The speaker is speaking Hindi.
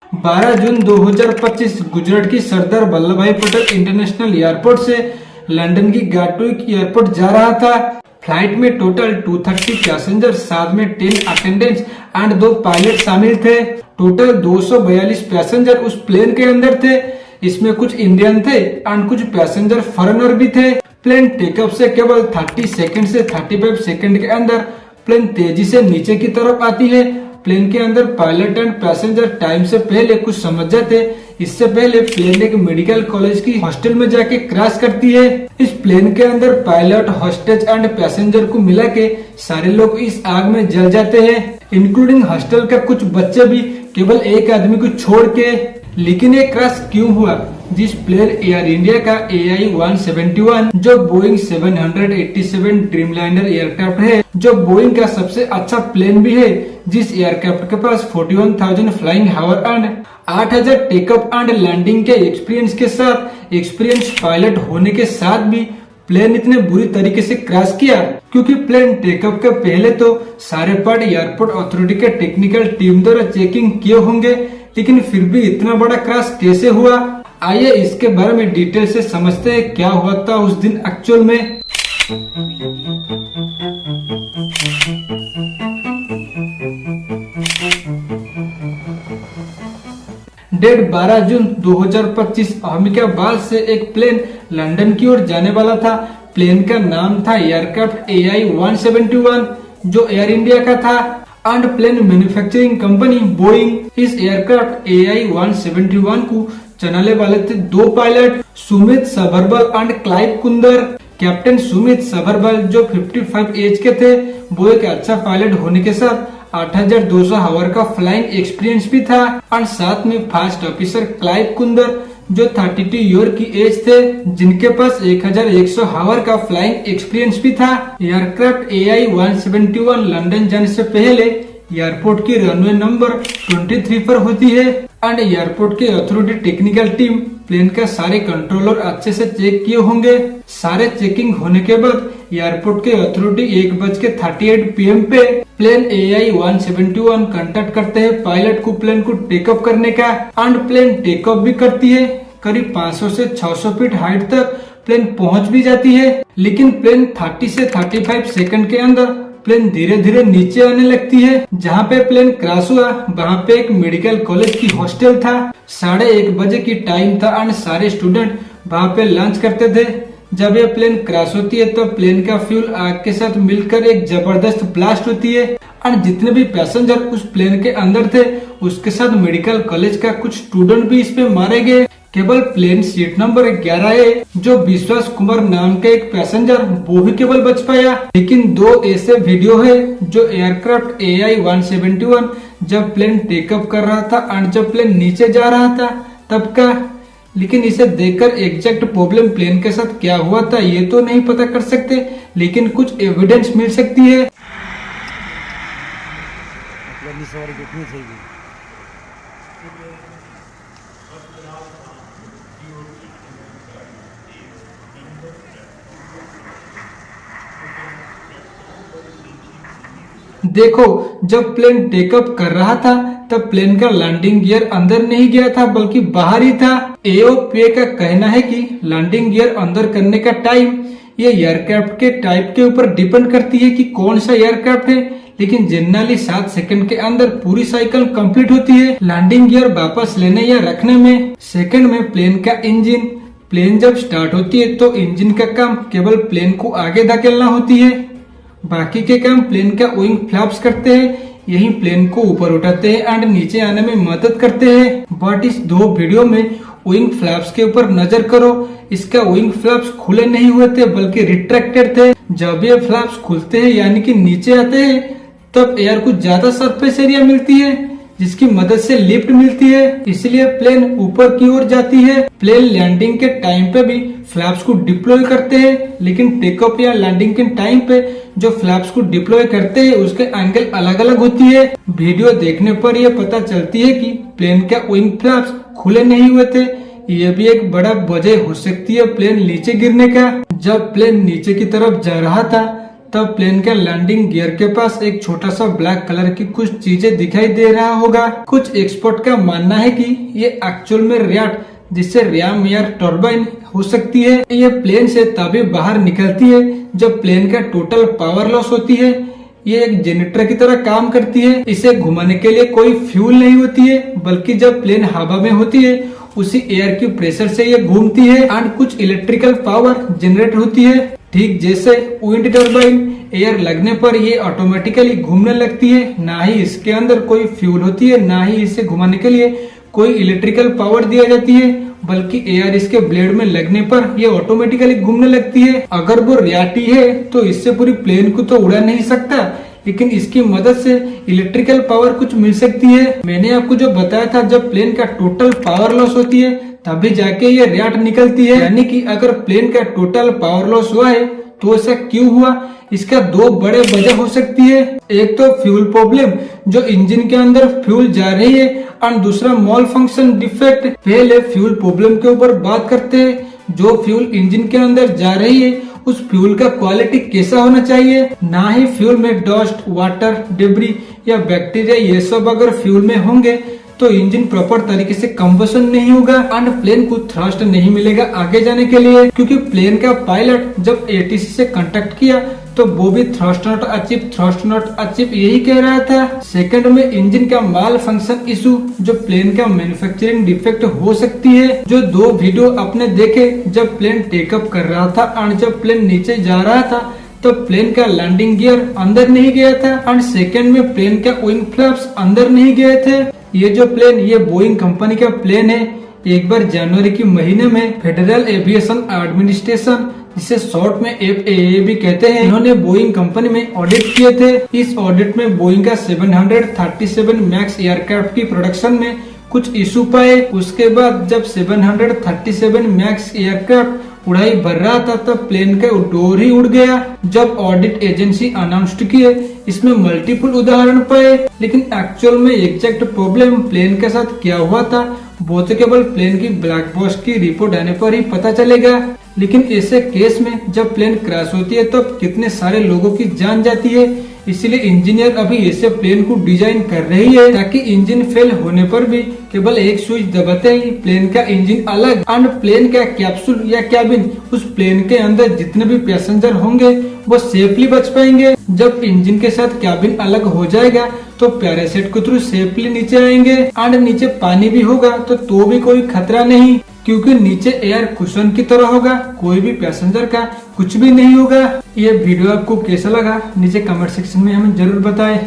12 जून 2025 गुजरात की सरदार वल्लभ भाई पटेल इंटरनेशनल एयरपोर्ट से लंदन की गाटविक एयरपोर्ट जा रहा था। फ्लाइट में टोटल 230 पैसेंजर, साथ में 10 अटेंडेंट्स एंड 2 पायलट शामिल थे। टोटल 242 पैसेंजर उस प्लेन के अंदर थे। इसमें कुछ इंडियन थे एंड कुछ पैसेंजर फॉरेनर भी थे। प्लेन टेक ऑफ से केवल 30 सेकंड से 35 सेकंड के अंदर प्लेन तेजी से नीचे की तरफ आती है। प्लेन के अंदर पायलट एंड पैसेंजर टाइम से पहले कुछ समझ जाते। इससे पहले प्लेन एक मेडिकल कॉलेज की हॉस्टल में जाके क्रैश करती है। इस प्लेन के अंदर पायलट, हॉस्टेज एंड पैसेंजर को मिला के सारे लोग इस आग में जल जाते हैं, इंक्लूडिंग हॉस्टल का कुछ बच्चे भी, केवल एक आदमी को छोड़ के। लेकिन ये क्रैश क्यों हुआ? जिस प्लेन एयर इंडिया का AI-171 जो बोइंग 787 ड्रीमलाइनर एयरक्राफ्ट है, जो बोइंग का सबसे अच्छा प्लेन भी है, जिस एयरक्राफ्ट के पास 41,000 flying hour and 8,000 takeoff and landing के एक्सपीरियंस के साथ, एक्सपीरियंस पायलट होने के साथ भी प्लेन इतने बुरी तरीके से क्रैश किया। क्योंकि प्लेन टेकअप के पहले तो सारे पार्ट एयरपोर्ट अथॉरिटी के टेक्निकल टीम द्वारा चेकिंग किए होंगे, लेकिन फिर भी इतना बड़ा क्रैश कैसे हुआ? आइए इसके बारे में डिटेल से समझते हैं क्या हुआ था उस दिन एक्चुअल में। डेट 12 जून 2025 अहमदाबाद से एक प्लेन लंदन की ओर जाने वाला था। प्लेन का नाम था एयरक्राफ्ट AI-171 जो एयर इंडिया का था and plane manufacturing company Boeing. इस एयरक्राफ्ट AI-171 को चलाने वाले थे 2 pilot, Sumit Sabharwal and Clive Kunder. Captain Sumit Sabharwal जो 55 एज के थे, वो एक अच्छा पायलट होने के साथ 8,200 हावर का फ्लाइंग एक्सपीरियंस भी था और साथ में फर्स्ट ऑफिसर क्लाइव कुंदर जो 32 ईयर की एज थे, जिनके पास 1,100 हावर का फ्लाइंग एक्सपीरियंस भी था। एयरक्राफ्ट AI-171 लंदन जाने से पहले एयरपोर्ट की रनवे नंबर 23 पर होती है एंड एयरपोर्ट के अथॉरिटी टेक्निकल टीम प्लेन का सारे कंट्रोलर अच्छे से चेक किए होंगे। सारे चेकिंग होने के बाद एयरपोर्ट के अथॉरिटी 1:38 PM पे प्लेन AI-171 कांटेक्ट करते हैं पायलट को प्लेन को टेक ऑफ करने का एंड प्लेन टेक ऑफ भी करती है। करीब 500 से 600 फीट हाइट तक प्लेन पहुंच भी जाती है, लेकिन प्लेन 30 से 35 सेकंड के अंदर प्लेन धीरे धीरे नीचे आने लगती है। जहाँ पे प्लेन क्रैश हुआ वहाँ पे एक मेडिकल कॉलेज की हॉस्टल था। 1:30 बजे की टाइम था एंड सारे स्टूडेंट वहाँ पे लंच करते थे। जब ये प्लेन क्रैश होती है तो प्लेन का फ्यूल आग के साथ मिलकर एक जबरदस्त ब्लास्ट होती है और जितने भी पैसेंजर उस प्लेन के अंदर थे उसके साथ मेडिकल कॉलेज का कुछ स्टूडेंट भी इस पे मारे गए। केवल प्लेन सीट नंबर 11 है जो विश्वास कुमार नाम का एक पैसेंजर, वो भी केवल बच पाया। लेकिन 2 ऐसे वीडियो है जो एयरक्राफ्ट AI-171 जब प्लेन टेक ऑफ कर रहा था और जब प्लेन नीचे जा रहा था तब का। लेकिन इसे देखकर एग्जैक्ट प्रॉब्लम प्लेन के साथ क्या हुआ था ये तो नहीं पता कर सकते, लेकिन कुछ एविडेंस मिल सकती है। देखो, जब प्लेन टेक ऑफ कर रहा था तब प्लेन का लैंडिंग गियर अंदर नहीं गया था बल्कि बाहर ही था। AOPA का कहना है कि लैंडिंग गियर अंदर करने का टाइम ये एयरक्राफ्ट के टाइप के ऊपर डिपेंड करती है कि कौन सा एयरक्राफ्ट है, लेकिन जनरली 7 सेकंड के अंदर पूरी साइकिल कंप्लीट होती है। लैंडिंग गियर वापस लेने या रखने में सेकंड में प्लेन का इंजन, प्लेन जब स्टार्ट होती है तो इंजन का काम केवल प्लेन को आगे धकेलना होती है, बाकी के काम प्लेन का विंग फ्लैप्स करते हैं। यही प्लेन को ऊपर उठाते हैं एंड नीचे आने में मदद करते हैं। बट इस 2 वीडियो में विंग फ्लैप्स के ऊपर नजर करो, इसका विंग फ्लैप्स खुले नहीं हुए थे बल्कि रिट्रैक्टेड थे। जब ये फ्लैप्स खुलते हैं यानी कि नीचे आते हैं तब एयर को ज्यादा सरफेस एरिया मिलती है जिसकी मदद से लिफ्ट मिलती है, इसलिए प्लेन ऊपर की ओर जाती है। प्लेन लैंडिंग के टाइम पे भी फ्लैप्स को डिप्लॉय करते हैं, लेकिन टेक ऑफ या लैंडिंग के टाइम पे जो फ्लैप्स को डिप्लॉय करते हैं उसके एंगल अलग अलग होती है। वीडियो देखने पर यह पता चलती है कि प्लेन का विंग फ्लैप्स खुले नहीं हुए थे। यह भी एक बड़ा वजह हो सकती है प्लेन नीचे गिरने का। जब प्लेन नीचे की तरफ जा रहा था तब प्लेन के लैंडिंग गियर के पास एक छोटा सा ब्लैक कलर की कुछ चीजें दिखाई दे रहा होगा। कुछ एक्सपर्ट का मानना है कि ये एक्चुअल में रियाट जिससे रैम एयर टर्बाइन हो सकती है। ये प्लेन से तभी बाहर निकलती है जब प्लेन का टोटल पावर लॉस होती है। ये एक जनरेटर की तरह काम करती है। इसे घुमाने के लिए कोई फ्यूल नहीं होती है, बल्कि जब प्लेन हवा में होती है उसी एयर की प्रेशर से ये घूमती है एंड कुछ इलेक्ट्रिकल पावर जनरेट होती है। ठीक जैसे विंड टर्बाइन, एयर लगने पर ये ऑटोमेटिकली घूमने लगती है। ना ही इसके अंदर कोई फ्यूल होती है, ना ही इसे घुमाने के लिए कोई इलेक्ट्रिकल पावर दिया जाती है, बल्कि एयर इसके ब्लेड में लगने पर ये ऑटोमेटिकली घूमने लगती है। अगर वो रियाटी है तो इससे पूरी प्लेन को तो उड़ा नहीं सकता, लेकिन इसकी मदद से इलेक्ट्रिकल पावर कुछ मिल सकती है। मैंने आपको जो बताया था, जब प्लेन का टोटल पावर लॉस होती है तभी जाके ये रियाट निकलती है। यानी कि अगर प्लेन का टोटल पावर लॉस हुआ है तो ऐसा क्यों हुआ, इसका दो बड़े वजह हो सकती है। एक तो फ्यूल प्रॉब्लम, जो इंजन के अंदर फ्यूल जा रही है, और दूसरा मॉल फंक्शन डिफेक्ट। पहले फ्यूल प्रॉब्लम के ऊपर बात करते हैं। जो फ्यूल इंजन के अंदर जा रही है उस फ्यूल का क्वालिटी कैसा होना चाहिए। ना ही फ्यूल में डस्ट, वाटर, डेब्री या बैक्टीरिया ये सब अगर फ्यूल में होंगे तो इंजन प्रॉपर तरीके से कंबशन नहीं होगा एंड प्लेन को थ्रस्ट नहीं मिलेगा आगे जाने के लिए। क्योंकि प्लेन का पायलट जब एटीसी से कांटेक्ट किया तो वो भी थ्रस्ट नॉट अचीव यही कह रहा था। सेकंड में इंजन का माल फंक्शन इशू, जो प्लेन का मैन्युफैक्चरिंग डिफेक्ट हो सकती है। जो दो वीडियो आपने देखे, जब प्लेन टेकअप कर रहा था और जब प्लेन नीचे जा रहा था तो प्लेन का लैंडिंग गियर अंदर नहीं गया था और सेकंड में प्लेन का विंग फ्लैप्स अंदर नहीं गए थे। ये जो प्लेन, ये बोइंग कंपनी का प्लेन है। एक बार जनवरी के महीने में फेडरल एविएशन एडमिनिस्ट्रेशन, जिसे शॉर्ट में FAA भी कहते हैं, इन्होंने बोइंग कंपनी में ऑडिट किए थे। इस ऑडिट में बोइंग का 737 मैक्स एयरक्राफ्ट की प्रोडक्शन में कुछ इशू पाए। उसके बाद जब 737 मैक्स एयरक्राफ्ट उड़ाई भर रहा था तब प्लेन का डोर ही उड़ गया। जब ऑडिट एजेंसी अनाउंस किए, इसमें मल्टीपल उदाहरण पाए, लेकिन एक्चुअल में एग्जैक्ट प्रॉब्लम प्लेन के साथ क्या हुआ था वो तो केवल प्लेन की ब्लैक बॉक्स की रिपोर्ट आने पर ही पता चलेगा। लेकिन ऐसे केस में जब प्लेन क्रैश होती है तब तो कितने सारे लोगों की जान जाती है। इसीलिए इंजीनियर अभी ऐसे प्लेन को डिजाइन कर रही है ताकि इंजन फेल होने पर भी केवल एक स्विच दबाते ही प्लेन का इंजन अलग और प्लेन का कैप्सूल या कैबिन, उस प्लेन के अंदर जितने भी पैसेंजर होंगे वो सेफली बच पाएंगे। जब इंजन के साथ कैबिन अलग हो जाएगा तो पैराशूट के थ्रू सेफली नीचे आएंगे और नीचे पानी भी होगा तो भी कोई खतरा नहीं, क्योंकि नीचे एयर कुशन की तरह होगा, कोई भी पैसेंजर का कुछ भी नहीं होगा। ये वीडियो आपको कैसा लगा नीचे कमेंट सेक्शन में हमें जरूर बताएं।